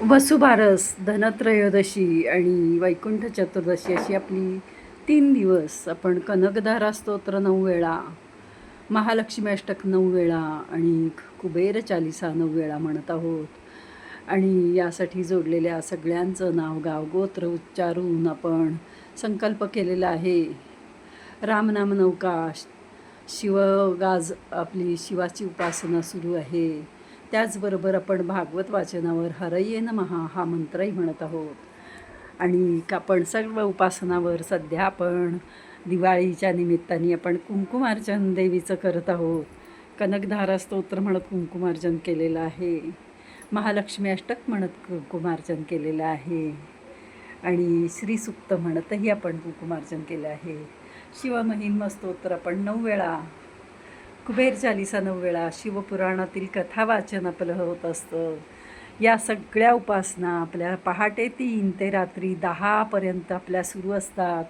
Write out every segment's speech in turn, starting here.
वसुबारस, धनत्रयोदशी आणि वैकुंठ चतुर्दशी अशी आपली 3 दिवस आपण कनकधारा स्तोत्र 9 वेळा, महालक्ष्मी अष्टक 9 वेळा आणि कुबेर चालिसा 9 वेळा म्हणत आहोत. आणि यासाठी जोडलेल्या सगळ्यांचं नाव गाव गोत्र उच्चारून आपण संकल्प केलेला आहे. रामनाम नौका, शिवगाज आपली शिवाची उपासना सुरू आहे. त्याचबरोबर आपण भागवत वाचनावर हरये नमः हा मंत्रही म्हणत आहोत. आणि आपण सर्व उपासनावर सध्या आपण दिवाळीच्या निमित्ताने आपण कुंकुमार्चन देवीचं करत आहोत. कनकधारा स्तोत्र म्हणत कुंकुमार्चन केलेलं आहे. महालक्ष्मी अष्टक म्हणत कुंकुमार्चन केलेलं आहे. आणि श्रीसुक्त म्हणतही आपण कुंकुमार्चन केलं आहे. शिवमहिम्न स्तोत्र आपण 9 वेळा, कुबेर चालिसा 9 वेळा, शिवपुराणातील कथा वाचन आपलं होत असतं. या सगळ्या उपासना आपल्या पहाटे 3 ते रात्री 10पर्यंत आपल्या सुरू असतात.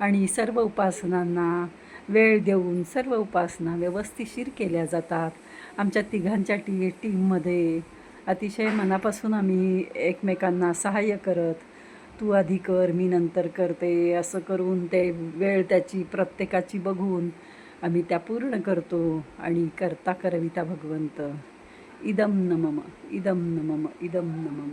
आणि सर्व उपासनांना वेळ देऊन सर्व उपासना व्यवस्थिशीर केल्या जातात. आमच्या तिघांच्या टीममध्ये अतिशय मनापासून आम्ही एकमेकांना सहाय्य करत, तू आधी कर मी नंतर करते असं करून ते वेळ त्याची प्रत्येकाची बघून आम्ही त्या पूर्ण करतो. आणि करता करविता भगवंत. इदं न मम, इदं न मम, इदं न मम.